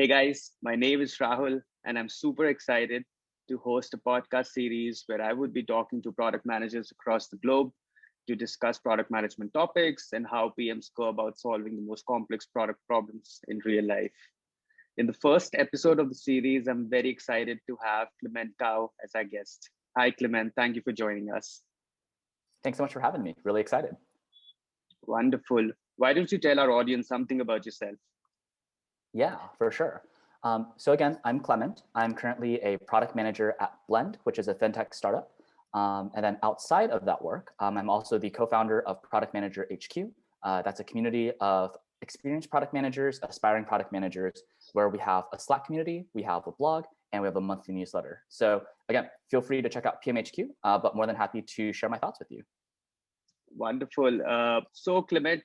Hey guys, my name is Rahul, and I'm super excited to host a podcast series where I would be talking to product managers across the globe to discuss product management topics and how PMs go about solving the most complex product problems in real life. In the first episode of the series, I'm very excited to have Clement as our guest. Hi, Clement. Thank you for joining us. Thanks so much for having me. Really excited. Wonderful. Why don't you tell our audience something about yourself? Yeah, for sure. So again, I'm Clement. I'm currently a product manager at Blend, which is a fintech startup. And then outside of that work, I'm also the co-founder of Product Manager HQ. That's a community of experienced product managers, aspiring product managers, where we have a Slack community, we have a blog, and we have a monthly newsletter. So again, feel free to check out PMHQ, but more than happy to share my thoughts with you. Wonderful. So Clement,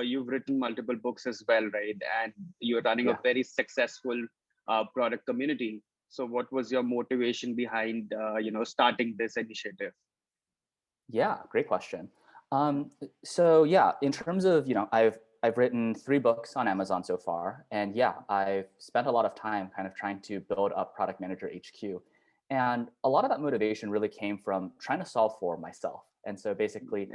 you've written multiple books as well, right? And you're running a very successful product community. So what was your motivation behind, starting this initiative? Yeah, great question. So yeah, in terms of, I've written 3 books on Amazon so far. And yeah, I've spent a lot of time kind of trying to build up Product Manager HQ. And a lot of that motivation really came from trying to solve for myself. And so basically,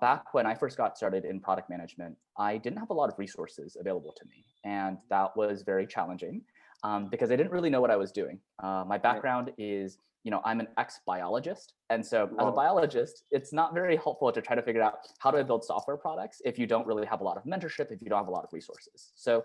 back when I first got started in product management, I didn't have a lot of resources available to me. And that was very challenging because I didn't really know what I was doing. My background is, I'm an ex-biologist. And so as a biologist, it's not very helpful to try to figure out how do I build software products if you don't really have a lot of mentorship, if you don't have a lot of resources. So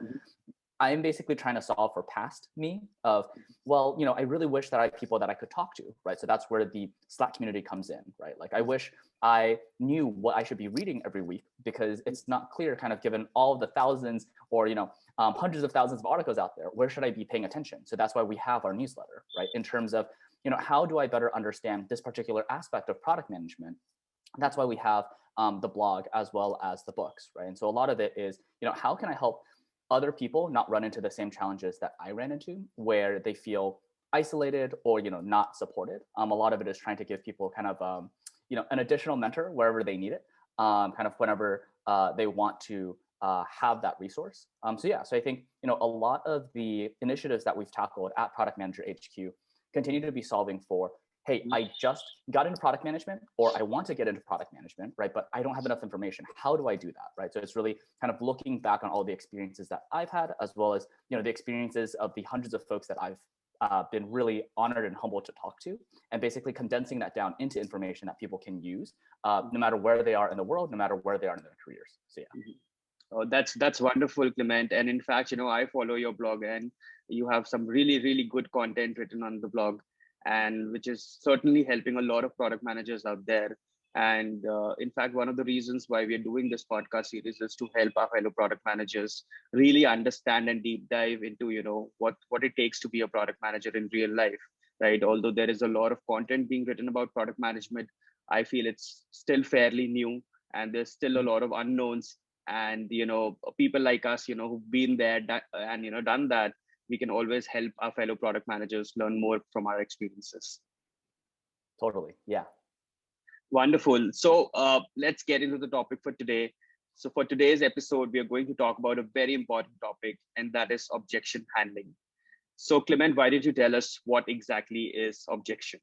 I'm basically trying to solve for past me of, well, I really wish that I had people that I could talk to, right? So that's where the Slack community comes in, right? Like I wish I knew what I should be reading every week because it's not clear kind of given all of the thousands or, hundreds of thousands of articles out there, where should I be paying attention? So that's why we have our newsletter, right? In terms of, how do I better understand this particular aspect of product management? That's why we have the blog as well as the books, right? And so a lot of it is, how can I help other people not run into the same challenges that I ran into, where they feel isolated or not supported. A lot of it is trying to give people kind of an additional mentor wherever they need it, kind of whenever they want to have that resource. So I think a lot of the initiatives that we've tackled at Product Manager HQ continue to be solving for, hey, I just got into product management, or I want to get into product management, right? But I don't have enough information. How do I do that, right? So it's really kind of looking back on all the experiences that I've had, as well as the experiences of the hundreds of folks that I've been really honored and humbled to talk to, and basically condensing that down into information that people can use, no matter where they are in the world, no matter where they are in their careers. So yeah. Oh, that's wonderful, Clement. And in fact, I follow your blog, and you have some really, really good content written on the blog, and which is certainly helping a lot of product managers out there. And in fact, one of the reasons why we are doing this podcast series is to help our fellow product managers really understand and deep dive into, what it takes to be a product manager in real life, right? Although there is a lot of content being written about product management, I feel it's still fairly new, and there's still a lot of unknowns. And people like us, who've been there and done that, we can always help our fellow product managers learn more from our experiences. Totally. Yeah. Wonderful. So let's get into the topic for today. So for today's episode, we are going to talk about a very important topic, and that is objection handling. So Clement, why did you tell us what exactly is objection?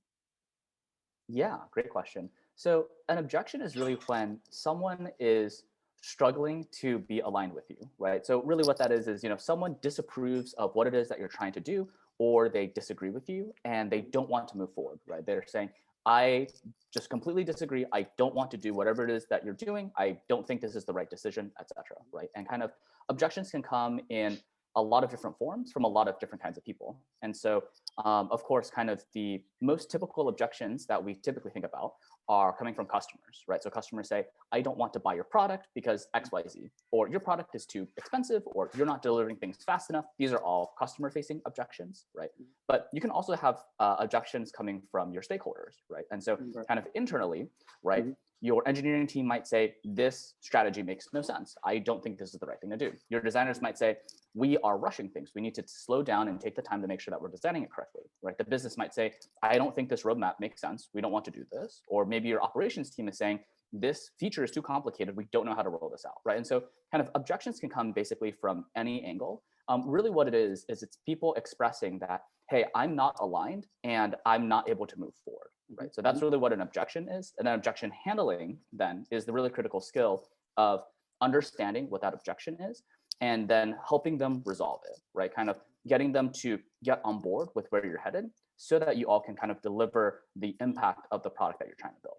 Yeah, great question. So an objection is really when someone is struggling to be aligned with you, right? So really what that is, someone disapproves of what it is that you're trying to do, or they disagree with you and they don't want to move forward, right? They're saying, I just completely disagree. I don't want to do whatever it is that you're doing. I don't think this is the right decision, etc. Right? And kind of objections can come in a lot of different forms from a lot of different kinds of people. And so, of course, kind of the most typical objections that we typically think about are coming from customers, right? So customers say, I don't want to buy your product because X, Y, Z, or your product is too expensive, or you're not delivering things fast enough. These are all customer-facing objections, right? But you can also have objections coming from your stakeholders, right? And so kind of internally, right, your engineering team might say, this strategy makes no sense. I don't think this is the right thing to do. Your designers might say, we are rushing things. We need to slow down and take the time to make sure that we're designing it correctly, right? The business might say, I don't think this roadmap makes sense. We don't want to do this. Or maybe your operations team is saying, this feature is too complicated. We don't know how to roll this out, right? And so kind of objections can come basically from any angle. really what it is it's people expressing that, hey, I'm not aligned and I'm not able to move forward, right? So that's really what an objection is. And then objection handling then is the really critical skill of understanding what that objection is and then helping them resolve it, right? Kind of getting them to get on board with where you're headed so that you all can kind of deliver the impact of the product that you're trying to build.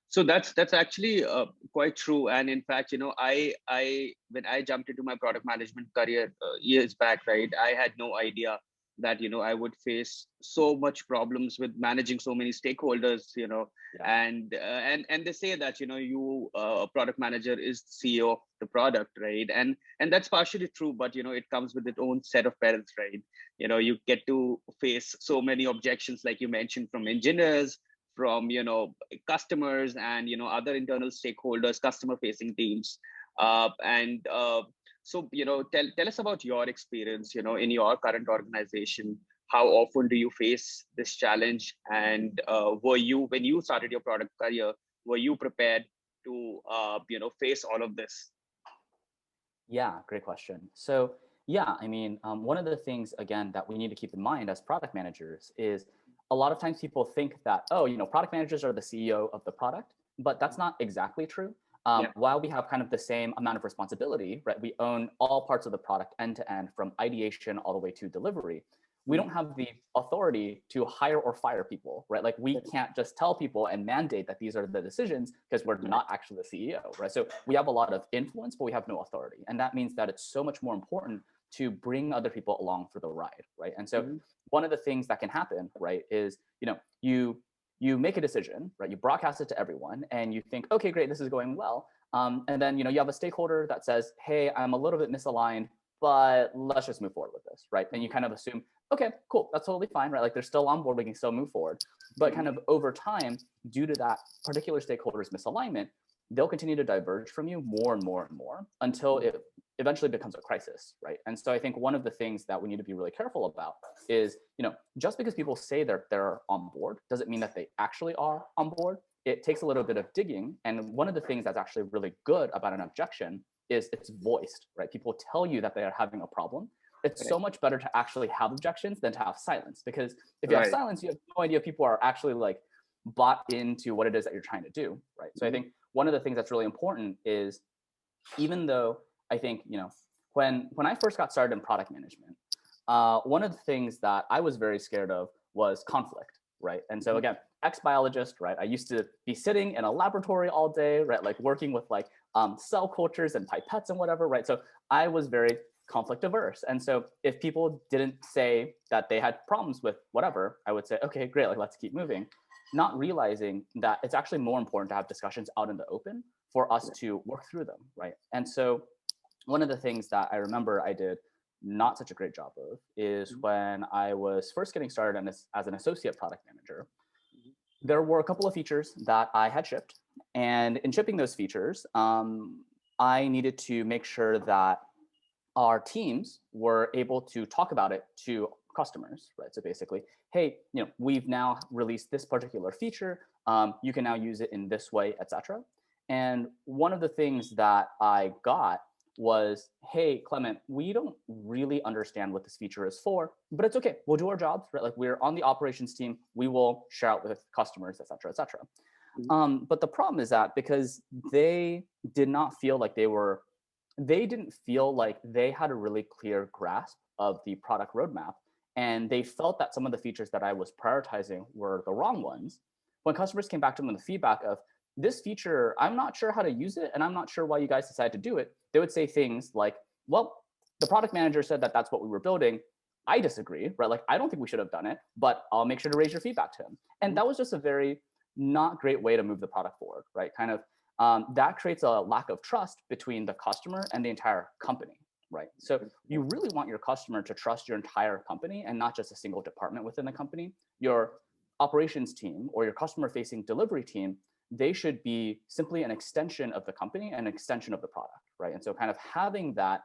So that's actually quite true. And in fact, I when I jumped into my product management career years back, right, I had no idea that I would face so much problems with managing so many stakeholders. Yeah. And they say that you a product manager is the CEO of the product, right? And that's partially true, but it comes with its own set of perils, right? You get to face so many objections, like you mentioned, from engineers, from customers, and other internal stakeholders, customer facing teams. And so tell us about your experience in your current organization. How often do you face this challenge, and were you, when you started your product career, were you prepared to face all of this? Yeah, great question. So yeah, I mean, one of the things again that we need to keep in mind as product managers is a lot of times people think that, oh, product managers are the CEO of the product, but that's not exactly true. Yeah. While we have kind of the same amount of responsibility, right? We own all parts of the product end to end, from ideation all the way to delivery. We don't have the authority to hire or fire people, right? Like we can't just tell people and mandate that these are the decisions because we're not actually the CEO, right? So we have a lot of influence, but we have no authority. And that means that it's so much more important to bring other people along for the ride, right? And so one of the things that can happen, right, is, you make a decision, right? You broadcast it to everyone and you think, okay, great, this is going well. And then, you have a stakeholder that says, hey, I'm a little bit misaligned, but let's just move forward with this, right? And you kind of assume, okay, cool, that's totally fine, right? Like they're still on board, we can still move forward. But kind of over time, due to that particular stakeholder's misalignment, they'll continue to diverge from you more and more and more until it eventually becomes a crisis, right? And so I think one of the things that we need to be really careful about is, just because people say they're on board doesn't mean that they actually are on board. It takes a little bit of digging. And one of the things that's actually really good about an objection is it's voiced, right? People tell you that they are having a problem. It's so much better to actually have objections than to have silence, because if you have silence, you have no idea if people are actually like bought into what it is that you're trying to do, right? So I think one of the things that's really important is, even though I think, when I first got started in product management, one of the things that I was very scared of was conflict, right? And so again, ex-biologist, right? I used to be sitting in a laboratory all day, right? Like working with like cell cultures and pipettes and whatever, right? So I was very conflict averse. And so if people didn't say that they had problems with whatever, I would say, okay, great, like let's keep moving. Not realizing that it's actually more important to have discussions out in the open for us to work through them, right? And so one of the things that I remember I did not such a great job of is when I was first getting started as an associate product manager, there were a couple of features that I had shipped. And in shipping those features, I needed to make sure that our teams were able to talk about it to customers, right? So basically, hey, we've now released this particular feature. You can now use it in this way, etc. And one of the things that I got was, hey, Clement, we don't really understand what this feature is for, but it's okay. We'll do our jobs, right? Like we're on the operations team. We will share out with customers, et cetera, et cetera. But the problem is that because they did not feel like they didn't feel like they had a really clear grasp of the product roadmap, and they felt that some of the features that I was prioritizing were the wrong ones. When customers came back to them with the feedback of, this feature, I'm not sure how to use it, and I'm not sure why you guys decided to do it, they would say things like, well, the product manager said that that's what we were building. I disagree, right? Like, I don't think we should have done it, but I'll make sure to raise your feedback to him. And that was just a very not great way to move the product forward, right? Kind of that creates a lack of trust between the customer and the entire company, right? So you really want your customer to trust your entire company and not just a single department within the company. Your operations team or your customer-facing delivery team, they should be simply an extension of the company and an extension of the product, right? And so kind of having that,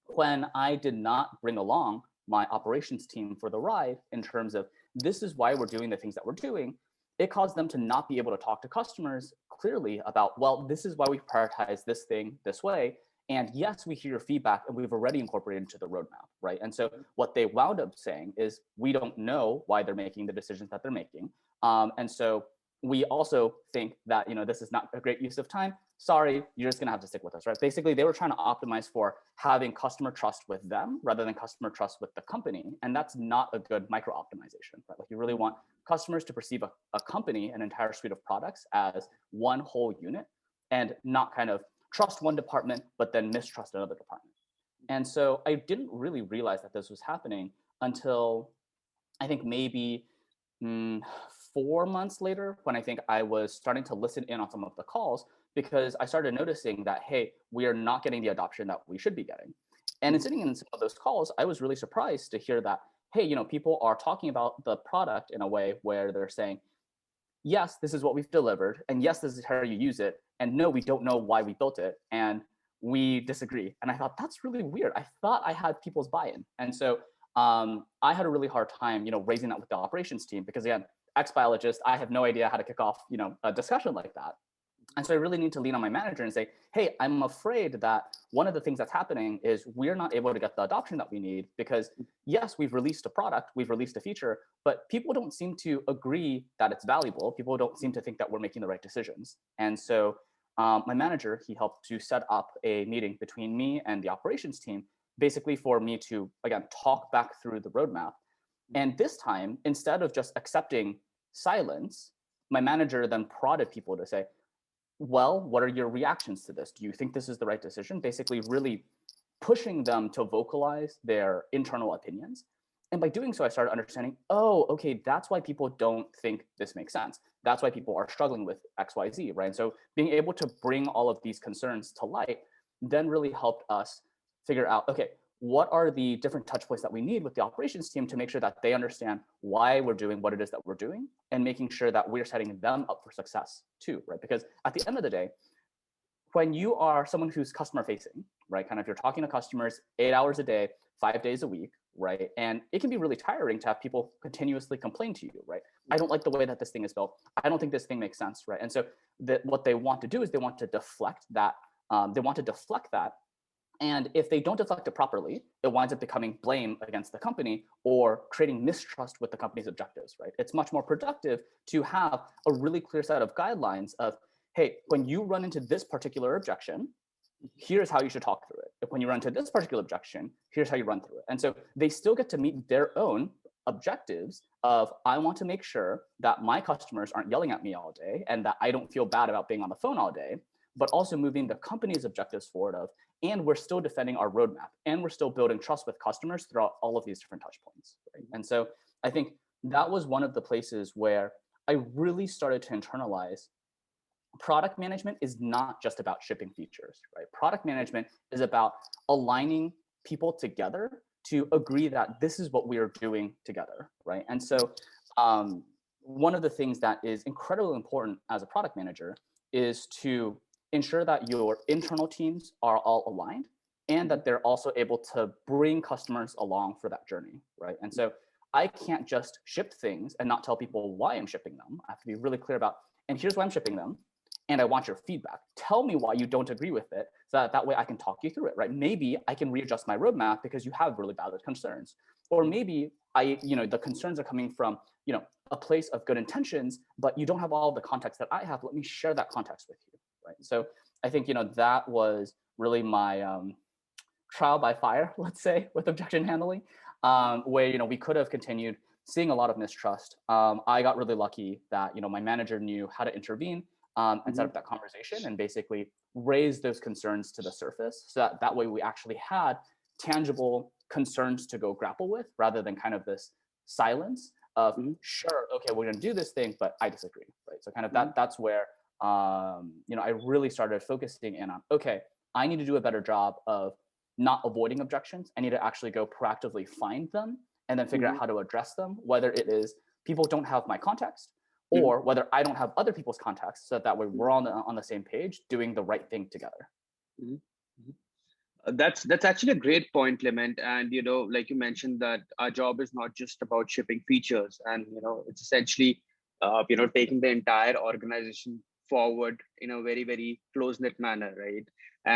when I did not bring along my operations team for the ride in terms of this is why we're doing the things that we're doing, it caused them to not be able to talk to customers clearly about, well, this is why we prioritize this thing this way. And yes, we hear your feedback and we've already incorporated into the roadmap, right? And so what they wound up saying is, we don't know why they're making the decisions that they're making. And so we also think that, this is not a great use of time. Sorry, you're just gonna have to stick with us, right? Basically, they were trying to optimize for having customer trust with them rather than customer trust with the company. And that's not a good micro optimization, right? Like, you really want customers to perceive a company, an entire suite of products, as one whole unit, and not kind of trust one department, but then mistrust another department. And so I didn't really realize that this was happening until I think maybe 4 months later, when I think I was starting to listen in on some of the calls, because I started noticing that, hey, we are not getting the adoption that we should be getting. And in sitting in some of those calls, I was really surprised to hear that, hey, people are talking about the product in a way where they're saying, yes, this is what we've delivered, and yes, this is how you use it, and no, we don't know why we built it, and we disagree. And I thought, that's really weird. I thought I had people's buy-in. And so I had a really hard time, raising that with the operations team, because again, ex-biologist, I have no idea how to kick off, a discussion like that. And so I really need to lean on my manager and say, hey, I'm afraid that one of the things that's happening is we're not able to get the adoption that we need, because yes, we've released a product, we've released a feature, but people don't seem to agree that it's valuable. People don't seem to think that we're making the right decisions. And so my manager, he helped to set up a meeting between me and the operations team, basically for me to, again, talk back through the roadmap. And this time, instead of just accepting silence, my manager then prodded people to say, well, what are your reactions to this? Do you think this is the right decision? Basically, really pushing them to vocalize their internal opinions. And by doing so, I started understanding, oh, okay, that's why people don't think this makes sense. That's why people are struggling with X, Y, Z, right? And so being able to bring all of these concerns to light then really helped us figure out, okay, what are the different touch points that we need with the operations team to make sure that they understand why we're doing what it is that we're doing, and making sure that we're setting them up for success too, right? Because at the end of the day, when you are someone who's customer facing, right, kind of you're talking to customers 8 hours a day, 5 days a week, right? And it can be really tiring to have people continuously complain to you, right? I don't like the way that this thing is built. I don't think this thing makes sense, right? And so what they want to do is they want to deflect that. And if they don't deflect it properly, it winds up becoming blame against the company or creating mistrust with the company's objectives, right? It's much more productive to have a really clear set of guidelines of, hey, when you run into this particular objection, here's how you should talk through it. If when you run into this particular objection, here's how you run through it. And so they still get to meet their own objectives of, I want to make sure that my customers aren't yelling at me all day and that I don't feel bad about being on the phone all day, but also moving the company's objectives forward of, and we're still defending our roadmap, and we're still building trust with customers throughout all of these different touch points, right? And so I think that was one of the places where I really started to internalize product management is not just about shipping features, right? Product management is about aligning people together to agree that this is what we are doing together, right? And so one of the things that is incredibly important as a product manager is to ensure that your internal teams are all aligned and that they're also able to bring customers along for that journey, right? And so I can't just ship things and not tell people why I'm shipping them. I have to be really clear about, and here's why I'm shipping them, and I want your feedback. Tell me why you don't agree with it, so that way I can talk you through it, right? Maybe I can readjust my roadmap because you have really valid concerns. Or maybe the concerns are coming from, a place of good intentions, but you don't have all the context that I have. Let me share that context with you, right? So I think, that was really my trial by fire, let's say, with objection handling, where, we could have continued seeing a lot of mistrust. I got really lucky that, my manager knew how to intervene and set up that conversation and basically raise those concerns to the surface, so that way we actually had tangible concerns to go grapple with, rather than kind of this silence of, sure, okay, we're going to do this thing, but I disagree, right? So kind of that's where I really started focusing in on, okay, I need to do a better job of not avoiding objections. I need to actually go proactively find them and then figure out how to address them, whether it is people don't have my context or whether I don't have other people's context, so that way we're on the same page doing the right thing together. That's actually a great point, Clement. And like you mentioned, that our job is not just about shipping features, and it's essentially taking the entire organization forward in a very, very close knit manner, right?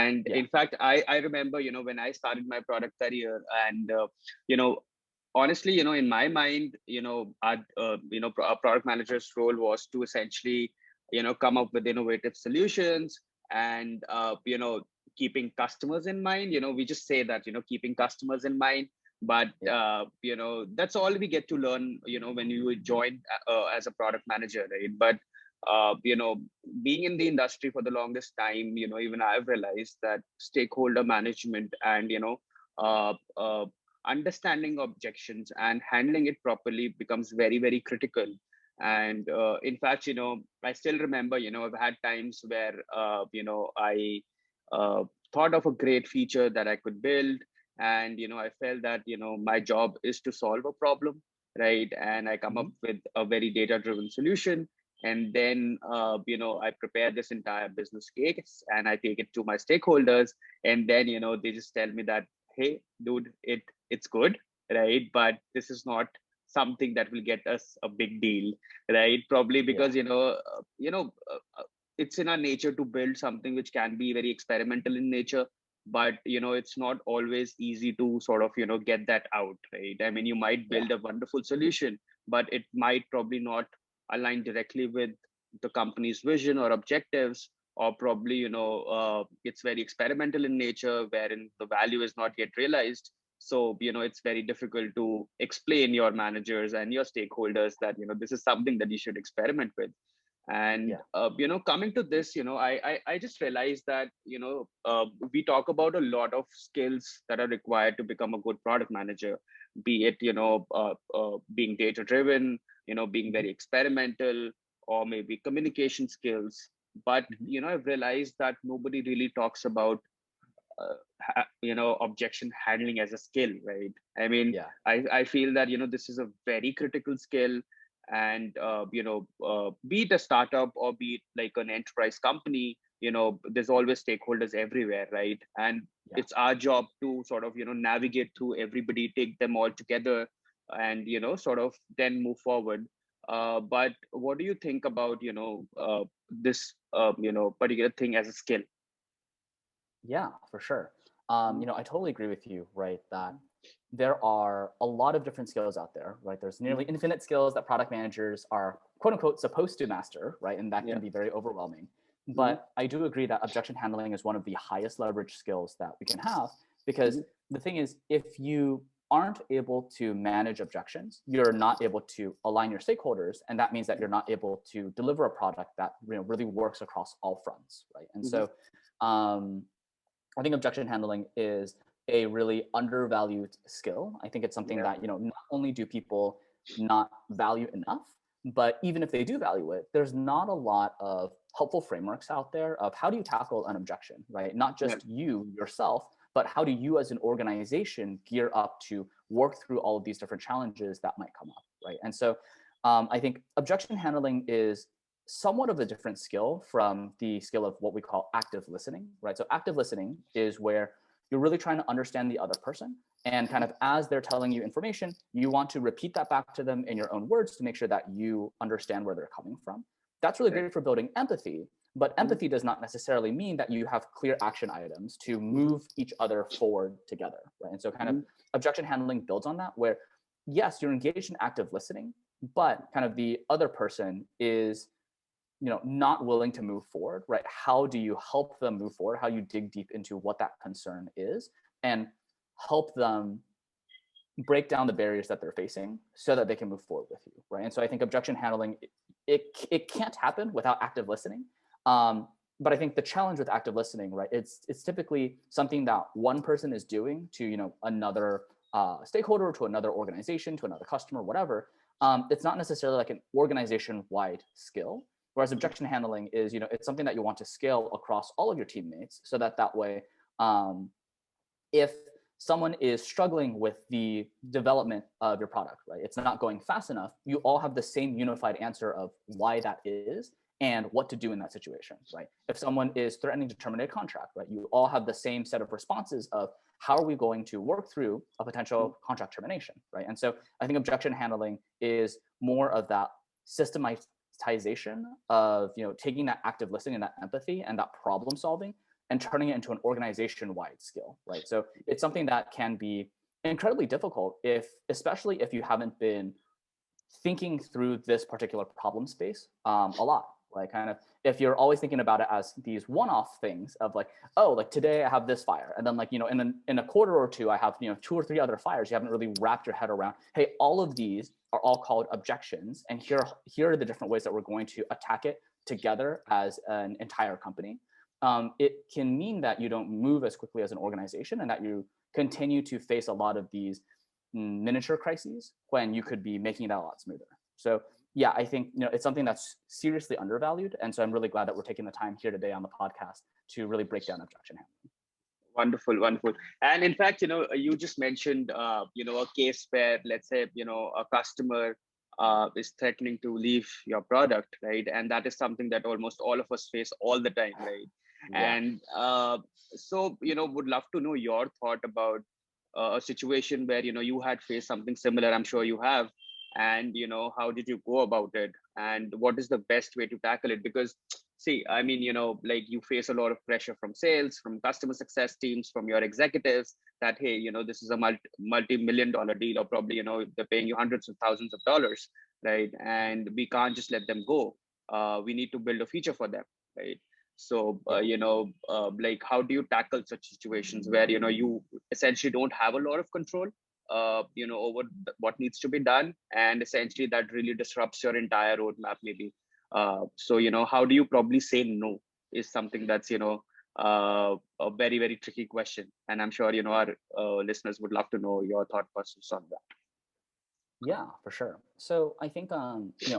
And Yeah. in fact, I remember, when I started my product career, and you know honestly, in my mind, a product manager's role was to essentially, come up with innovative solutions, and keeping customers in mind. We just say that, keeping customers in mind, but Yeah. that's all we get to learn, when you join as a product manager, right? But being in the industry for the longest time, even I've realized that stakeholder management and understanding objections and handling it properly becomes very, very critical. And in fact, I still remember, I've had times where I uh, thought of a great feature that I could build, and I felt that my job is to solve a problem, right? And I come up Mhm. with a very data driven solution, and then I prepare this entire business case and I take it to my stakeholders, and then they just tell me that, hey dude, it's good, right, but this is not something that will get us a big deal, right? Probably Yeah. because it's in our nature to build something which can be very experimental in nature, but it's not always easy to sort of get that out, right? I mean, you might Yeah. build a wonderful solution, but it might probably not align directly with the company's vision or objectives, or probably it's very experimental in nature wherein the value is not yet realized. So it's very difficult to explain your managers and your stakeholders that this is something that you should experiment with. And Yeah. coming to this, I just realized that we talk about a lot of skills that are required to become a good product manager, be it being data driven, being Mhm. very experimental, or maybe communication skills. But Mhm. I've realized that nobody really talks about objection handling as a skill, right? I mean, Yeah. I feel that this is a very critical skill. And be it a startup or be it like an enterprise company, there's always stakeholders everywhere, right? And Yeah. it's our job to sort of navigate through everybody, take them all together, and sort of then move forward. But what do you think about this particular thing as a skill? Yeah, for sure. I totally agree with you, right? That there are a lot of different skills out there, right? There's nearly Mhm. infinite skills that product managers are quote unquote supposed to master, right? And that Yeah. can be very overwhelming. Hmm. But I do agree that objection handling is one of the highest leverage skills that we can have, because Hmm. the thing is, if you aren't able to manage objections, you're not able to align your stakeholders, and that means that you're not able to deliver a product that really works across all fronts, right? And Hmm. so um, I think objection handling is a really undervalued skill. I think it's something Yeah. that, not only do people not value enough, but even if they do value it, there's not a lot of helpful frameworks out there of how do you tackle an objection, right? Not Yeah. just you yourself, but how do you as an organization gear up to work through all of these different challenges that might come up, right? And so I think objection handling is somewhat of a different skill from the skill of what we call active listening, right? So active listening is where you're really trying to understand the other person, and kind of as they're telling you information, you want to repeat that back to them in your own words to make sure that you understand where they're coming from. That's really Right. great for building empathy, but Mhm. empathy does not necessarily mean that you have clear action items to Mhm. move each other forward together, right? And so kind of Mhm. objection handling builds on that, where yes, you're engaged in active listening, but kind of the other person is not willing to move forward, right? How do you help them move forward? How you dig deep into what that concern is and help them break down the barriers that they're facing so that they can move forward with you, right? And so I think objection handling, it can't happen without active listening. But I think the challenge with active listening, right, it's typically something that one person is doing to another stakeholder, to another organization, to another customer, whatever. It's not necessarily like an organization-wide skill. Whereas objection handling is, it's something that you want to scale across all of your teammates, so that way, um, if someone is struggling with the development of your product, right? It's not going fast enough. You all have the same unified answer of why that is and what to do in that situation, right? If someone is threatening to terminate a contract, right? You all have the same set of responses of how are we going to work through a potential contract termination, right? And so I think objection handling is more of that democratization of, taking that active listening and that empathy and that problem solving and turning it into an organization-wide skill, right? So it's something that can be incredibly difficult especially if you haven't been thinking through this particular problem space a lot. Like, kind of, if you're always thinking about it as these one-off things of like, oh, like today I have this fire, and then like, in a quarter or two I have 2 or 3 other fires. You haven't really wrapped your head around, hey, all of these are all called objections, and here are the different ways that we're going to attack it together as an entire company. It can mean that you don't move as quickly as an organization, and that you continue to face a lot of these miniature crises when you could be making that a lot smoother. So yeah, I think it's something that's seriously undervalued, and so I'm really glad that we're taking the time here today on the podcast to really break down objection handling. Wonderful, wonderful. And in fact, you just mentioned, a case where, let's say, a customer is threatening to leave your product, right? And that is something that almost all of us face all the time, right? Yeah. And so, would love to know your thought about a situation where, you had faced something similar. I'm sure you have. And, how did you go about it? And what is the best way to tackle it? Because see, I mean, like, you face a lot of pressure from sales, from customer success teams, from your executives that, hey, this is a multi-million-dollar deal, or probably, they're paying you hundreds of thousands of dollars, right? And we can't just let them go. We need to build a feature for them, right? So, like, how do you tackle such situations where, you essentially don't have a lot of control, over what needs to be done, and essentially that really disrupts your entire roadmap, maybe. So, how do you probably say no is something that's, a very, very tricky question. And I'm sure, our listeners would love to know your thought process on that. Yeah, for sure. So I think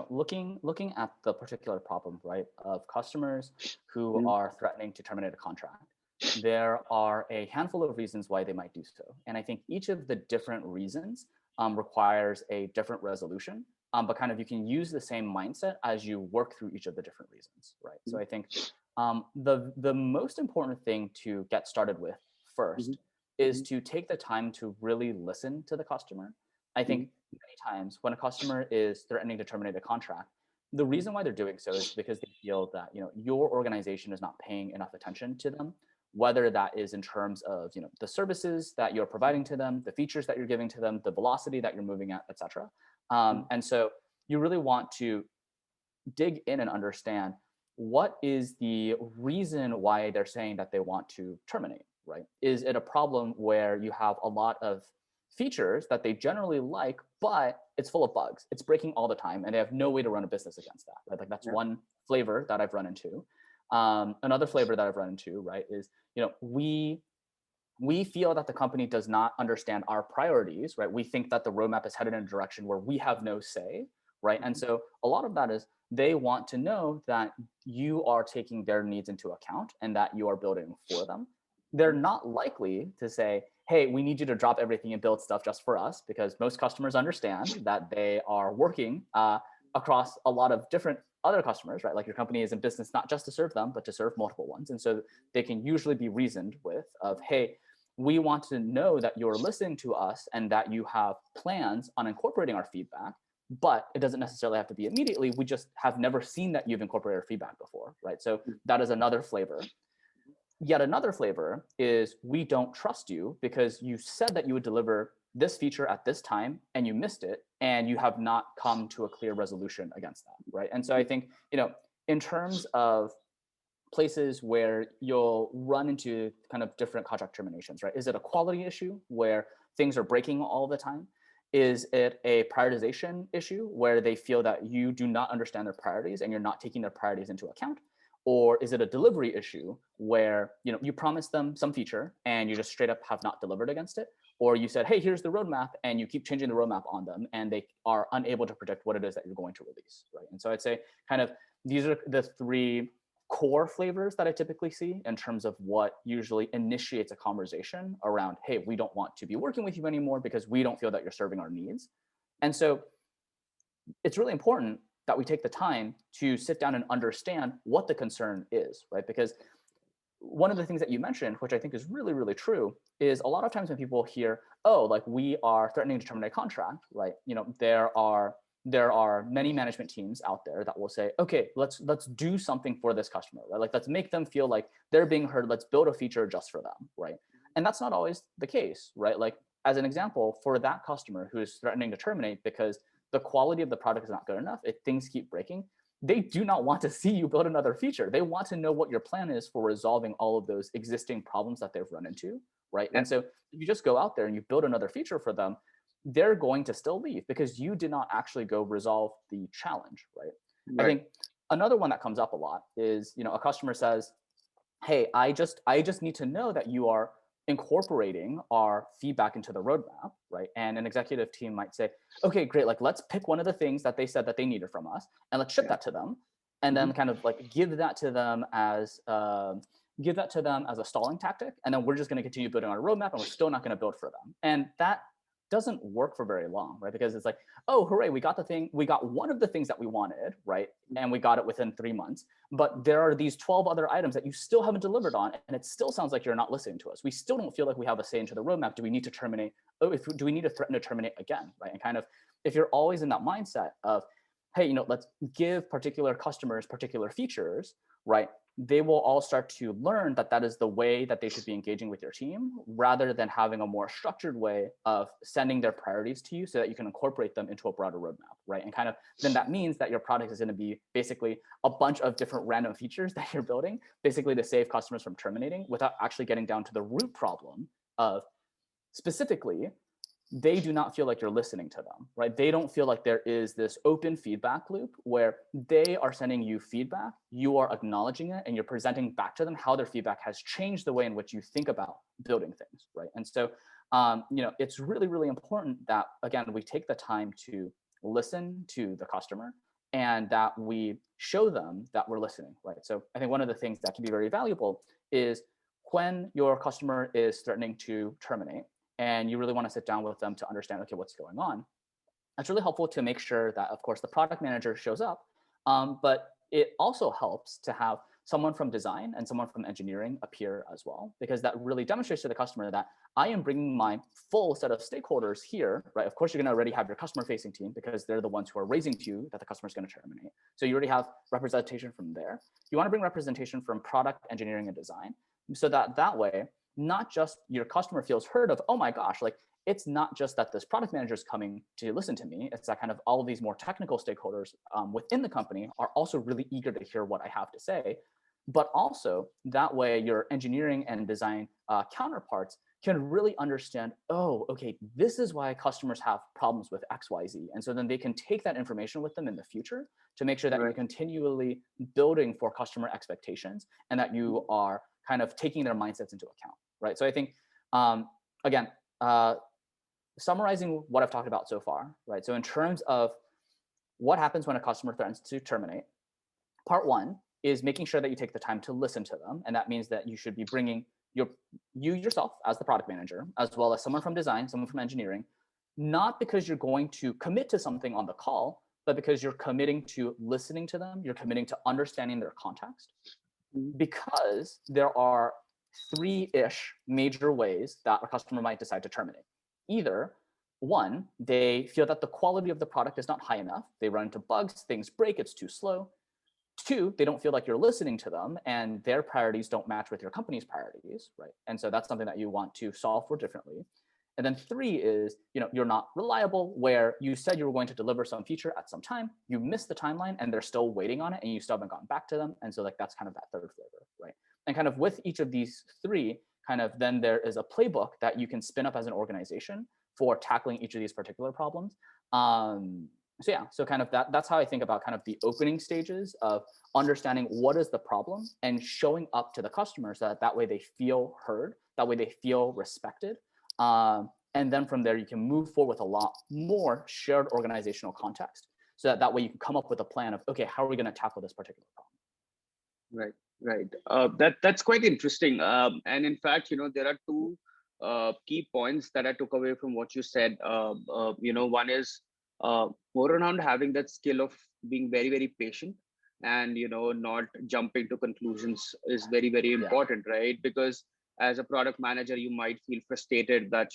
looking at the particular problem, right, of customers who are threatening to terminate a contract, there are a handful of reasons why they might do so. And I think each of the different reasons requires a different resolution, but kind of you can use the same mindset as you work through each of the different reasons, right? So I think the most important thing to get started with first is to take the time to really listen to the customer. I think many times when a customer is threatening to terminate a contract, the reason why they're doing so is because they feel that your organization is not paying enough attention to them, whether that is in terms of the services that you're providing to them, the features that you're giving to them, the velocity that you're moving at, etc. And so you really want to dig in and understand what is the reason why they're saying that they want to terminate, right? Is it a problem where you have a lot of features that they generally like, but it's full of bugs, it's breaking all the time, and they have no way to run a business against that, right? Like, that's one flavor that I've run into. Another flavor that I've run into, right, is we feel that the company does not understand our priorities, right? We think that the roadmap is headed in a direction where we have no say, right? And so a lot of that is they want to know that you are taking their needs into account and that you are building for them. They're not likely to say, hey, we need you to drop everything and build stuff just for us, because most customers understand that they are working across a lot of different other customers, right? Like, your company is in business not just to serve them, but to serve multiple ones. And so they can usually be reasoned with of, hey, we want to know that you're listening to us and that you have plans on incorporating our feedback, but it doesn't necessarily have to be immediately. We just have never seen that you've incorporated our feedback before, right? So that is another flavor. Yet another flavor is, we don't trust you because you said that you would deliver this feature at this time and you missed it, and you have not come to a clear resolution against that, right? And so I think, in terms of places where you'll run into kind of different contract terminations, right? Is it a quality issue where things are breaking all the time? Is it a prioritization issue where they feel that you do not understand their priorities and you're not taking their priorities into account? Or is it a delivery issue where you promised them some feature and you just straight up have not delivered against it? Or you said, hey, here's the roadmap, and you keep changing the roadmap on them, and they are unable to predict what it is that you're going to release, right? And so I'd say kind of these are the three core flavors that I typically see in terms of what usually initiates a conversation around, hey, we don't want to be working with you anymore because we don't feel that you're serving our needs. And so it's really important that we take the time to sit down and understand what the concern is, right? Because one of the things that you mentioned, which I think is really, really true, is a lot of times when people hear, oh, like, we are threatening to terminate a contract, right? There are there are many management teams out there that will say, okay, let's do something for this customer, right? Like, let's make them feel like they're being heard. Let's build a feature just for them, right? And that's not always the case, right? Like, as an example, for that customer who is threatening to terminate because the quality of the product is not good enough, if things keep breaking, they do not want to see you build another feature. They want to know what your plan is for resolving all of those existing problems that they've run into, right? Yeah. And so if you just go out there and you build another feature for them, they're going to still leave because you did not actually go resolve the challenge, right? I think another one that comes up a lot is, a customer says, hey, I just need to know that you are incorporating our feedback into the roadmap, right? And an executive team might say, okay, great, like, let's pick one of the things that they said that they needed from us and let's ship that to them, and then kind of like give that to them as a stalling tactic, and then we're just going to continue building our roadmap and we're still not going to build for them. And that doesn't work for very long, right? Because it's like, oh, hooray, we got one of the things that we wanted, right? And we got it within 3 months, but there are these 12 other items that you still haven't delivered on, and it still sounds like you're not listening to us. We still don't feel like we have a say into the roadmap. Do we need to terminate? Do we need to threaten to terminate again, right? And kind of, if you're always in that mindset of, hey, let's give particular customers particular features, right? They will all start to learn that that is the way that they should be engaging with your team, rather than having a more structured way of sending their priorities to you so that you can incorporate them into a broader roadmap, right? And kind of, then that means that your product is going to be basically a bunch of different random features that you're building, basically to save customers from terminating, without actually getting down to the root problem of, specifically, they do not feel like you're listening to them, right? They don't feel like there is this open feedback loop where they are sending you feedback, you are acknowledging it, and you're presenting back to them how their feedback has changed the way in which you think about building things, right? And so, it's really, really important that, again, we take the time to listen to the customer and that we show them that we're listening, right? So I think one of the things that can be very valuable is when your customer is threatening to terminate, and you really want to sit down with them to understand, okay, what's going on. It's really helpful to make sure that, of course, the product manager shows up, but it also helps to have someone from design and someone from engineering appear as well, because that really demonstrates to the customer that I am bringing my full set of stakeholders here, right? Of course, you're going to already have your customer-facing team because they're the ones who are raising to you that the customer is going to terminate. So you already have representation from there. You want to bring representation from product, engineering, and design, so that way, not just your customer feels heard of, oh my gosh, like, it's not just that this product manager is coming to listen to me. It's that kind of all of these more technical stakeholders within the company are also really eager to hear what I have to say. But also that way your engineering and design counterparts can really understand, oh, okay, this is why customers have problems with XYZ. And so then they can take that information with them in the future to make sure that you're continually building for customer expectations and that you are kind of taking their mindsets into account, right? So I think, again, summarizing what I've talked about so far, right? So in terms of what happens when a customer threatens to terminate, part one is making sure that you take the time to listen to them. And that means that you should be bringing you yourself as the product manager, as well as someone from design, someone from engineering, not because you're going to commit to something on the call, but because you're committing to listening to them, you're committing to understanding their context. Because there are 3-ish major ways that a customer might decide to terminate. Either, one, they feel that the quality of the product is not high enough. They run into bugs, things break, it's too slow. 2, they don't feel like you're listening to them and their priorities don't match with your company's priorities, right? And so that's something that you want to solve for differently. And then 3 is, you're not reliable, where you said you were going to deliver some feature at some time, you missed the timeline and they're still waiting on it and you still haven't gotten back to them. And so like, that's kind of that third flavor, right? And kind of with each of these 3, kind of then there is a playbook that you can spin up as an organization for tackling each of these particular problems. So kind of that's how I think about kind of the opening stages of understanding what is the problem and showing up to the customers so that way they feel heard, that way they feel respected. And then from there, you can move forward with a lot more shared organizational context so that way you can come up with a plan of, okay, how are we going to tackle this particular problem? Right. That's quite interesting. And in fact, there are 2 key points that I took away from what you said. One is more around having that skill of being very, very patient and, not jumping to conclusions is very, very important, right? Because as a product manager, you might feel frustrated that,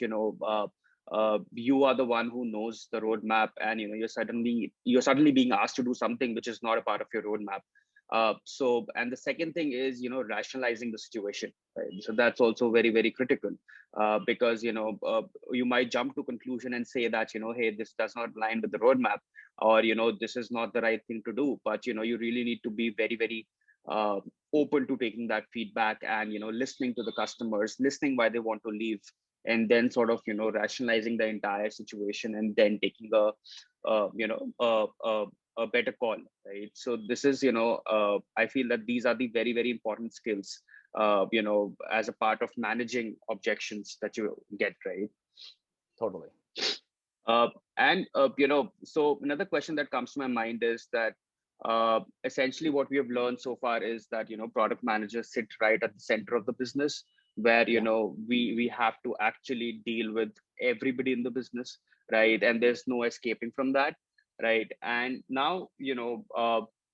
you are the one who knows the roadmap, and you're suddenly being asked to do something which is not a part of your roadmap. So, and the second thing is, rationalizing the situation, right? So that's also very, very critical, because you might jump to conclusion and say that, hey, this does not align with the roadmap, or this is not the right thing to do. But you really need to be very, very uh, open to taking that feedback, and listening to the customers, listening why they want to leave, and then sort of rationalizing the entire situation, and then taking a better call, right? So this is, I feel that these are the very, very important skills, as a part of managing objections that you get, right? Totally. uh, and so another question that comes to my mind is that, essentially what we have learned so far is that product managers sit right at the center of the business, where Yeah. we have to actually deal with everybody in the business, right? And there's no escaping from that, right? And now,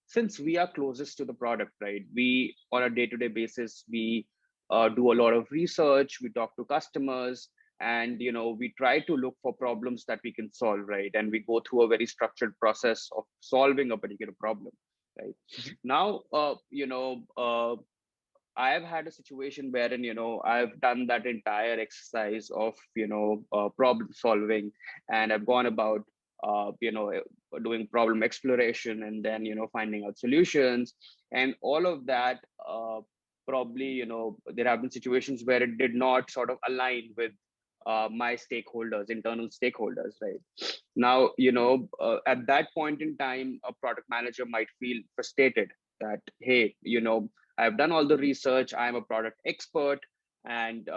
since we are closest to the product, right, we on a day-to-day basis, we do a lot of research, we talk to customers, and we try to look for problems that we can solve, right? And we go through a very structured process of solving a particular problem, right? Mhm. Now, I have had a situation wherein I've done that entire exercise of problem solving, and I've gone about doing problem exploration, and then finding out solutions, and all of that. Probably there have been situations where it did not sort of align with my stakeholders, internal stakeholders, right? Now, at that point in time, a product manager might feel frustrated that, hey, I've done all the research, I'm a product expert, and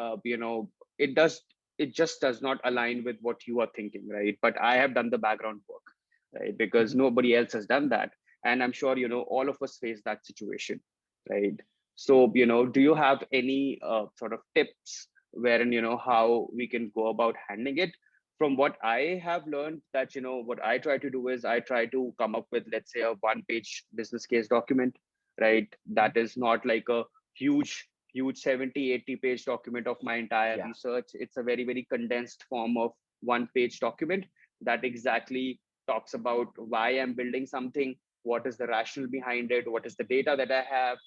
it just does not align with what you are thinking, right? But I have done the background work, right? Because Mhm. nobody else has done that, and I'm sure all of us face that situation, right? So, do you have any sort of tips wherein how we can go about handling it? From what I have learned, that what I try to do is I try to come up with, let's say, a one-page business case document, right? Mhm. That is not like a huge 70, 80 page document of my entire Yeah. research. It's a very, very condensed form of one-page document that exactly talks about why I'm building something, what is the rationale behind it, what is the data that I have,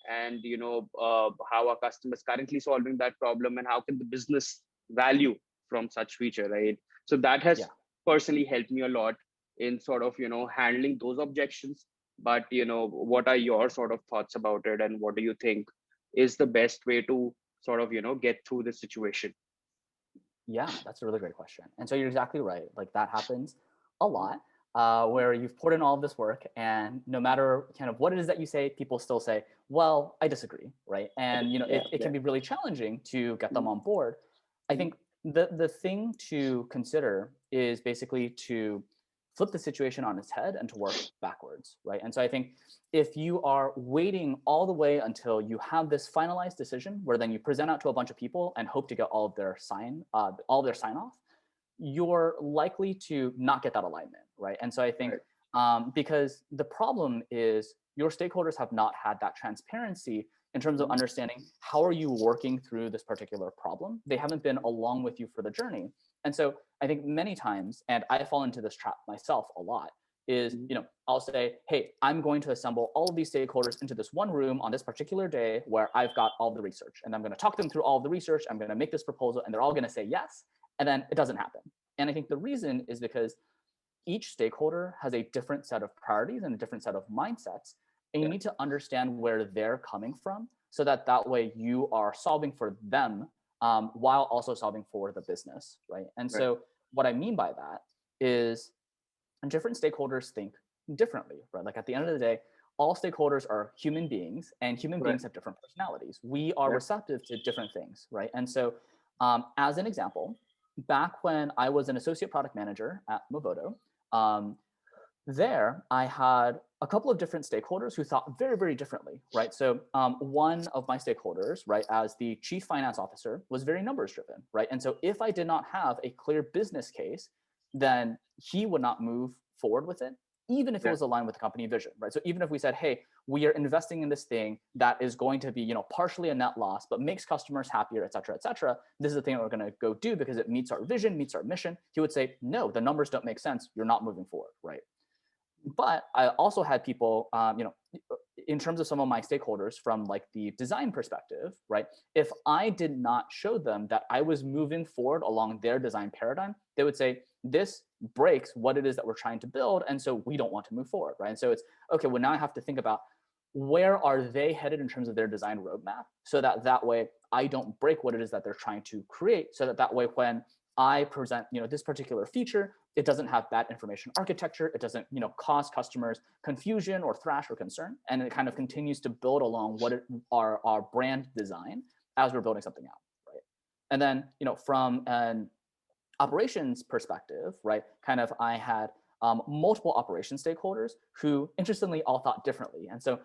and how are customers currently solving that problem, and how can the business value from such feature, right? So that has Yeah. personally helped me a lot in sort of handling those objections. But what are your sort of thoughts about it, and what do you think is the best way to sort of get through this situation? Yeah, that's a really great question. And so you're exactly right. Like that happens a lot, where you've poured in all of this work, and no matter kind of what it is that you say, people still say, "Well, I disagree," right? And Yeah, it yeah. can be really challenging to get them Mhm, on board. I mhm. think the thing to consider is basically to flip the situation on its head and to work backwards, right? And so I think if you are waiting all the way until you have this finalized decision, where then you present out to a bunch of people and hope to get all of their sign off, you're likely to not get that alignment, right? And so I think Right. because the problem is your stakeholders have not had that transparency in terms of Mhm. understanding how are you working through this particular problem. They haven't been along with you for the journey. And so I think many times, and I fall into this trap myself a lot, is Mhm. I'll say, hey, I'm going to assemble all of these stakeholders into this one room on this particular day where I've got all the research, and I'm going to talk them through all of the research. I'm going to make this proposal, and they're all going to say yes, and then it doesn't happen. And I think the reason is because each stakeholder has a different set of priorities and a different set of mindsets, and you Yeah. need to understand where they're coming from, so that that way you are solving for them, while also solving for the business, right? And Right. so what I mean by that is different stakeholders think differently, right? Like at the end of the day, all stakeholders are human beings, and human Right. beings have different personalities. We are Yeah. receptive to different things, right? And so, as an example, back when I was an associate product manager at Movoto, um, there I had a couple of different stakeholders who thought very, very differently, right? So one of my stakeholders, right, as the chief finance officer, was very numbers driven, right? And so if I did not have a clear business case, then he would not move forward with it, even if it Yeah. was aligned with the company vision, right? So even if we said, hey, we are investing in this thing that is going to be, you know, partially a net loss, but makes customers happier, et cetera, et cetera. This is the thing that we're going to go do because it meets our vision, meets our mission. He would say, no, the numbers don't make sense. You're not moving forward, right? But I also had people, you know, in terms of some of my stakeholders from like the design perspective, right? If I did not show them that I was moving forward along their design paradigm, they would say, this breaks what it is that we're trying to build. And so we don't want to move forward, right? And so it's, okay, well, now I have to think about where are they headed in terms of their design roadmap so that that way I don't break what it is that they're trying to create, so that that way when I present, you know, this particular feature, it doesn't have bad information architecture. It doesn't, you know, cause customers confusion or thrash or concern. And it kind of continues to build along what our brand design as we're building something out, right? And then, you know, from an operations perspective, right, kind of I had multiple operation stakeholders who interestingly all thought differently. And so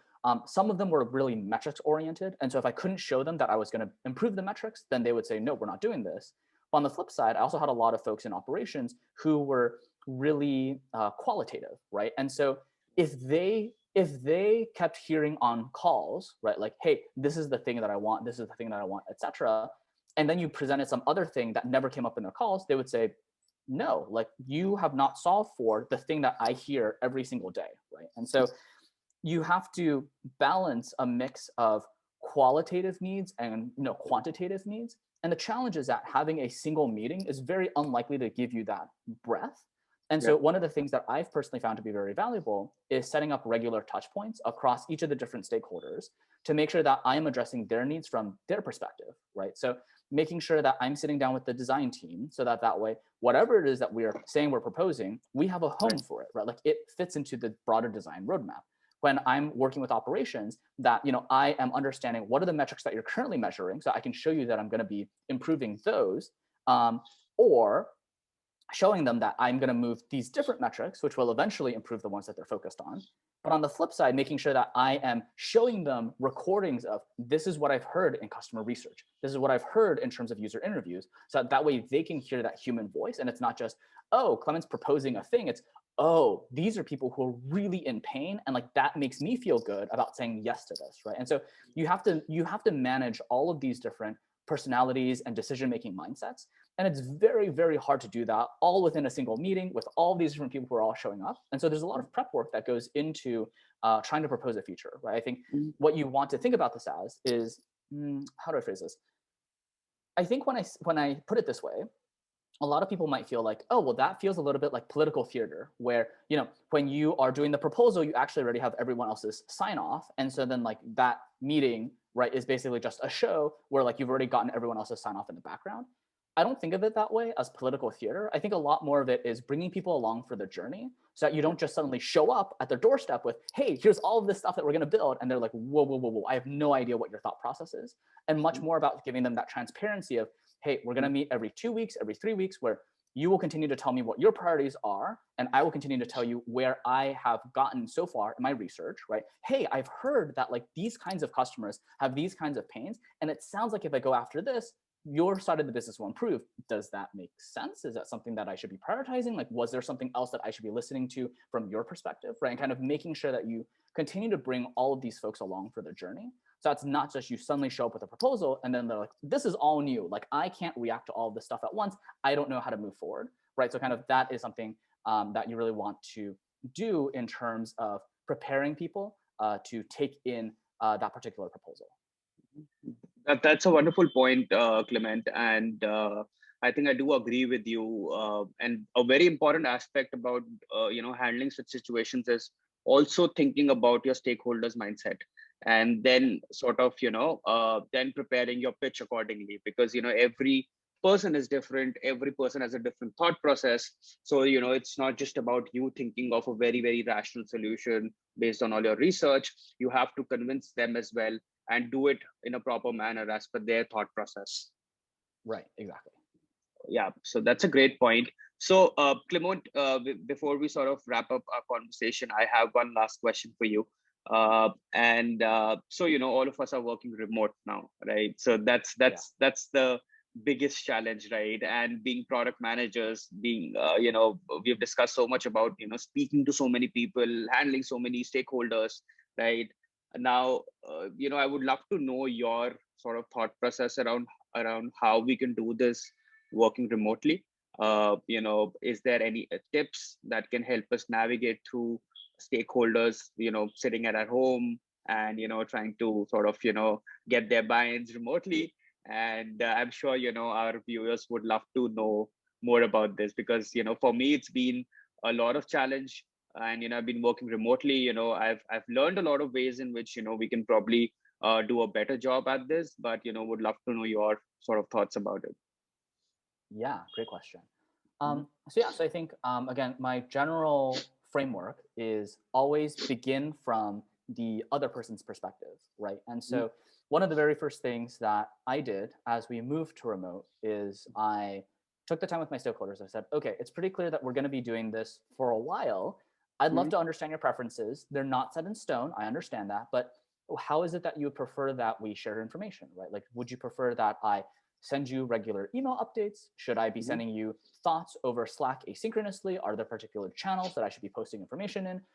some of them were really metrics oriented. And so if I couldn't show them that I was going to improve the metrics, then they would say, no, we're not doing this. But on the flip side, I also had a lot of folks in operations who were really qualitative, right? And so if they kept hearing on calls, right, like, hey, this is the thing that I want, this is the thing that I want, et cetera, and then you presented some other thing that never came up in their calls, they would say, no, like you have not solved for the thing that I hear every single day, right? And so you have to balance a mix of qualitative needs and, you know, quantitative needs. And the challenge is that having a single meeting is very unlikely to give you that breadth. And so one of the things that I've personally found to be very valuable is setting up regular touch points across each of the different stakeholders to make sure that I am addressing their needs from their perspective, right? So making sure that I'm sitting down with the design team so that that way, whatever it is that we're saying we're proposing, we have a home for it, right? Like it fits into the broader design roadmap. When I'm working with operations, that, you know, I am understanding what are the metrics that you're currently measuring, so I can show you that I'm going to be improving those, or showing them that I'm going to move these different metrics, which will eventually improve the ones that they're focused on. But on the flip side, making sure that I am showing them recordings of this is what I've heard in customer research. This is what I've heard in terms of user interviews. So that way they can hear that human voice. And it's not just, oh, Clement's proposing a thing. It's, oh, these are people who are really in pain. And like that makes me feel good about saying yes to this, right? And so you have to manage all of these different personalities and decision-making mindsets. And it's very, very hard to do that all within a single meeting with all these different people who are all showing up. And so there's a lot of prep work that goes into trying to propose a feature, right? I think what you want to think about this as is, how do I phrase this? I think when I put it this way, a lot of people might feel like, oh, well, that feels a little bit like political theater, where, you know, when you are doing the proposal, you actually already have everyone else's sign off. And so then like that meeting, right, is basically just a show where like you've already gotten everyone else's sign off in the background. I don't think of it that way as political theater. I think a lot more of it is bringing people along for the journey so that you don't just suddenly show up at their doorstep with, hey, here's all of this stuff that we're going to build. And they're like, whoa, whoa, whoa, whoa, I have no idea what your thought process is. And much more about giving them that transparency of, hey, we're going to meet every 2 weeks, every 3 weeks, where you will continue to tell me what your priorities are, and I will continue to tell you where I have gotten so far in my research, right? Hey, I've heard that like these kinds of customers have these kinds of pains, and it sounds like if I go after this, your side of the business will improve. Does that make sense? Is that something that I should be prioritizing? Like, was there something else that I should be listening to from your perspective, right? And kind of making sure that you continue to bring all of these folks along for the journey. So it's not just you suddenly show up with a proposal and then they're like, this is all new. Like, I can't react to all of this stuff at once. I don't know how to move forward, right? So kind of that is something that you really want to do in terms of preparing people to take in that particular proposal. That's a wonderful point, Clement. And I think I do agree with you. And a very important aspect about handling such situations is also thinking about your stakeholders' mindset, and then sort of then preparing your pitch accordingly, because every person is different, every person has a different thought process. So it's not just about you thinking of a very, very rational solution based on all your research. You have to convince them as well, and do it in a proper manner as per their thought process. Right, exactly. Yeah, so that's a great point. So Clement, before we sort of wrap up our conversation, I have one last question for you. So all of us are working remote now, right? So that's the biggest challenge, right? And being product managers, being we've discussed so much about speaking to so many people, handling so many stakeholders, right? Now, I would love to know your sort of thought process around how we can do this working remotely. Is there any tips that can help us navigate through stakeholders, sitting at our home and trying to sort of get their buy-ins remotely? And I'm sure our viewers would love to know more about this, because for me it's been a lot of challenge, and I've been working remotely. I've learned a lot of ways in which we can probably do a better job at this, but would love to know your sort of thoughts about it. Yeah, great question. Mhm. So I think again, my general framework is always begin from the other person's perspective, right? And Mhm. so one of the very first things that I did as we moved to remote is I took the time with my stakeholders. I said, okay, it's pretty clear that we're going to be doing this for a while. I'd love Mhm. to understand your preferences. They're not set in stone. I understand that, but how is it that you would prefer that we share information, right? Like, would you prefer that I send you regular email updates? Should I be Mhm. sending you thoughts over Slack asynchronously? Are there particular channels that I should be posting information in?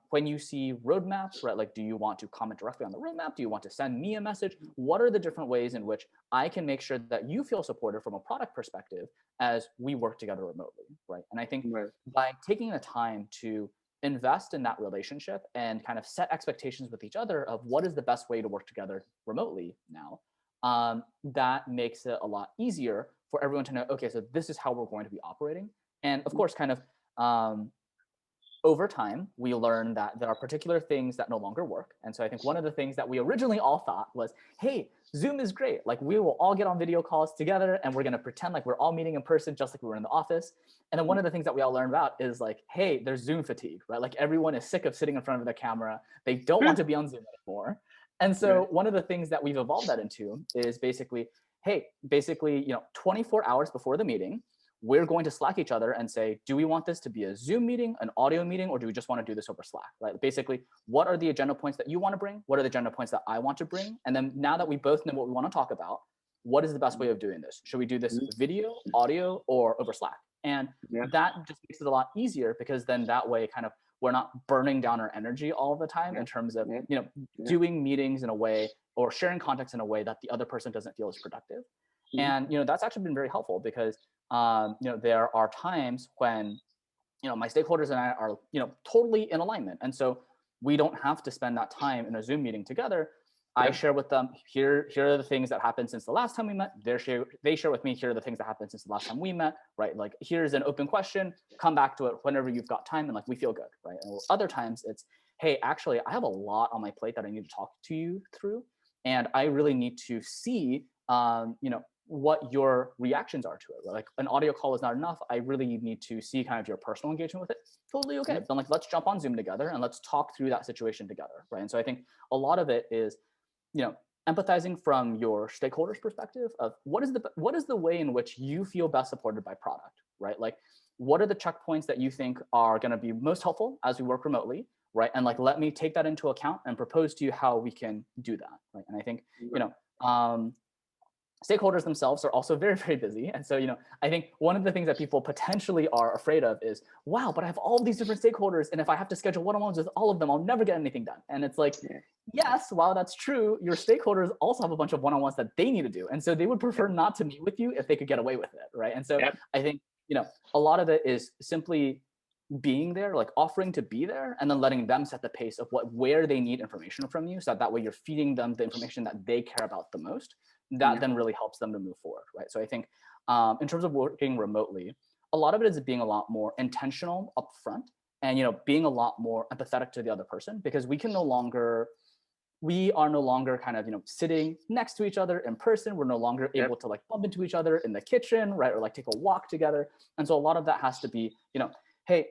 When you see roadmaps, right, like do you want to comment directly on the roadmap? Do you want to send me a message? What are the different ways in which I can make sure that you feel supported from a product perspective as we work together remotely, right? And I think Right. by taking the time to invest in that relationship and kind of set expectations with each other of what is the best way to work together remotely now, that makes it a lot easier for everyone to know, okay, so this is how we're going to be operating. And of Mhm. course, kind of over time, we learn that there are particular things that no longer work. And so I think one of the things that we originally all thought was, hey, Zoom is great. Like we will all get on video calls together and we're going to pretend like we're all meeting in person, just like we were in the office. And then one of the things that we all learned about is like, hey, there's Zoom fatigue, right? Like everyone is sick of sitting in front of the camera. They don't want to be on Zoom anymore. And Right. so one of the things that we've evolved that into is basically, hey, basically, 24 hours before the meeting, we're going to Slack each other and say, do we want this to be a Zoom meeting, an audio meeting, or do we just want to do this over Slack, right? Basically, what are the agenda points that you want to bring? What are the agenda points that I want to bring? And then now that we both know what we want to talk about, what is the best way of doing this? Should we do this Mhm. video, audio, or over Slack? And Yeah. that just makes it a lot easier, because then that way kind of we're not burning down our energy all the time Yeah. in terms of, Yeah. Yeah. doing meetings in a way or sharing context in a way that the other person doesn't feel is productive. Mhm. And that's actually been very helpful, because there are times when my stakeholders and I are totally in alignment, and so we don't have to spend that time in a Zoom meeting together. I Yeah. share with them, here are the things that happened since the last time we met. They share with me, here are the things that happened since the last time we met, right? Like, here's an open question, come back to it whenever you've got time, and like we feel good, right? And other times it's, hey, actually I have a lot on my plate that I need to talk to you through, and I really need to see what your reactions are to it. Like, an audio call is not enough. I really need to see kind of your personal engagement with it. Totally okay. Mhm. Then like, let's jump on Zoom together and let's talk through that situation together, right? And so I think a lot of it is, you know, empathizing from your stakeholders' perspective of what is the way in which you feel best supported by product, right? Like, what are the checkpoints that you think are going to be most helpful as we work remotely, right? And like, let me take that into account and propose to you how we can do that, right? And I think you Right. know stakeholders themselves are also very, very busy. And so, I think one of the things that people potentially are afraid of is, wow, but I have all these different stakeholders. And if I have to schedule one-on-ones with all of them, I'll never get anything done. And it's like, Yeah. yes, while that's true, your stakeholders also have a bunch of one-on-ones that they need to do. And so they would Yeah. prefer not to meet with you if they could get away with it, right? And so Yeah. I think, a lot of it is simply being there, like offering to be there, and then letting them set the pace of where they need information from you, so that way you're feeding them the information that they care about the most. That Yeah. then really helps them to move forward, right? So I think in terms of working remotely, a lot of it is being a lot more intentional upfront, and being a lot more empathetic to the other person, because we are no longer kind of sitting next to each other in person. We're no longer Yep. able to like bump into each other in the kitchen, right? Or like take a walk together. And so a lot of that has to be, hey,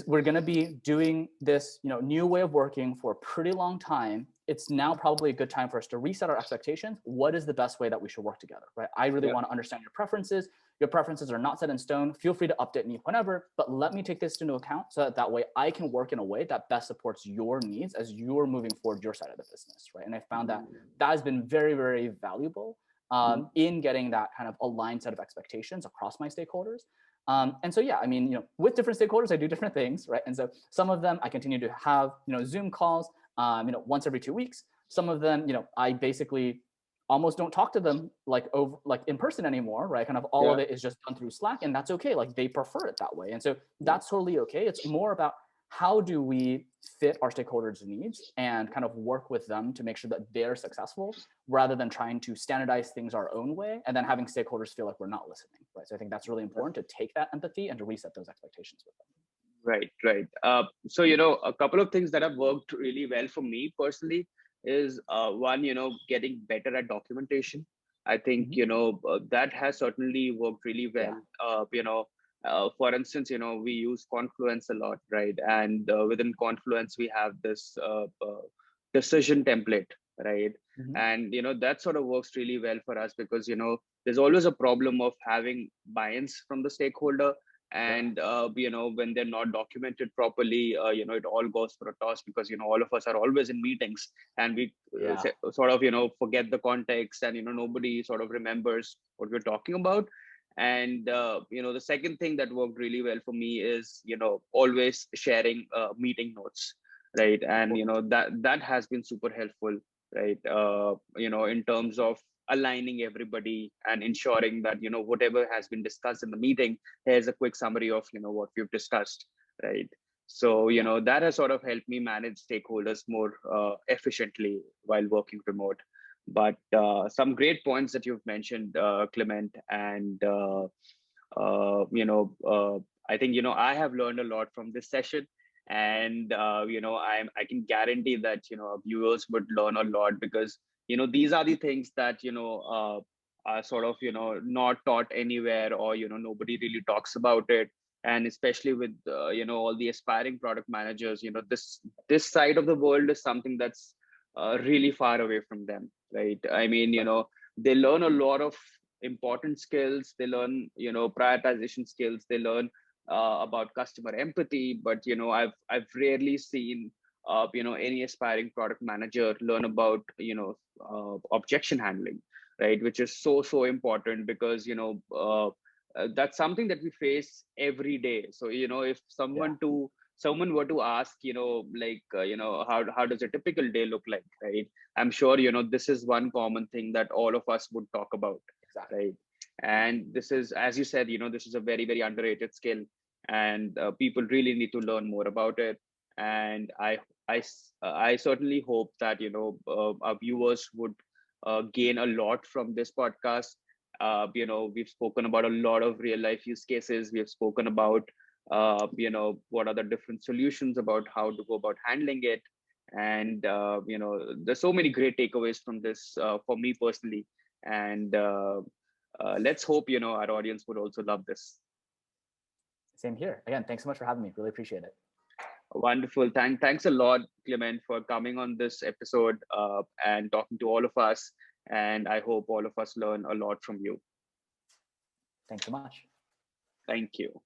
we're going to be doing this new way of working for a pretty long time. It's now probably a good time for us to reset our expectations. What is the best way that we should work together, right? I really Yep. want to understand your preferences. Your preferences are not set in stone. Feel free to update me whenever, but let me take this into account, so that way I can work in a way that best supports your needs as you're moving forward your side of the business, right? And I found that that has been very, very valuable Mhm. in getting that kind of aligned set of expectations across my stakeholders. And so, yeah, I mean, with different stakeholders, I do different things, right? And so some of them I continue to have, Zoom calls. once every 2 weeks. Some of them, I basically almost don't talk to them like in person anymore, right? Kind of all of it is just done through Slack, and that's okay. Like they prefer it that way. And so that's totally okay. It's more about how do we fit our stakeholders' needs and kind of work with them to make sure that they're successful, rather than trying to standardize things our own way and then having stakeholders feel like we're not listening, right? So I think that's really important, to take that empathy and to reset those expectations with them. Right. So, a couple of things that have worked really well for me personally is one, getting better at documentation. I think, that has certainly worked really well. For instance, we use Confluence a lot, right? And within Confluence, we have this decision template, right? And, that sort of works really well for us because, there's always a problem of having buy-ins from the stakeholder. And when they're not documented properly, it all goes for a toss because all of us are always in meetings, and we sort of forget the context, and nobody sort of remembers what we're talking about. And the second thing that worked really well for me is always sharing meeting notes, right? And that has been super helpful, right? In terms of aligning everybody and ensuring that whatever has been discussed in the meeting, here's a quick summary of what we've discussed, right? So that has sort of helped me manage stakeholders more efficiently while working remote. But some great points that you've mentioned, Clement, and I think I have learned a lot from this session, and I can guarantee that viewers would learn a lot, because these are the things that are sort of not taught anywhere, or nobody really talks about it. And especially with all the aspiring product managers, this side of the world is something that's really far away from them, right? I mean, they learn a lot of important skills. They learn prioritization skills. They learn about customer empathy. But I've rarely seen any aspiring product manager learn about objection handling, right? Which is so important, because that's something that we face every day. So if someone were to ask, how does a typical day look like, right? I'm sure this is one common thing that all of us would talk about. Exactly. Right? And this is, as you said, this is a very, very underrated skill, and people really need to learn more about it. And I certainly hope that our viewers would gain a lot from this podcast. We've spoken about a lot of real life use cases. We have spoken about what are the different solutions, about how to go about handling it. And there's so many great takeaways from this for me personally. And let's hope our audience would also love this. Same here. Again, thanks so much for having me. Really appreciate it. Wonderful. Thanks a lot, Clement, for coming on this episode and talking to all of us. And I hope all of us learn a lot from you. Thanks so much. Thank you.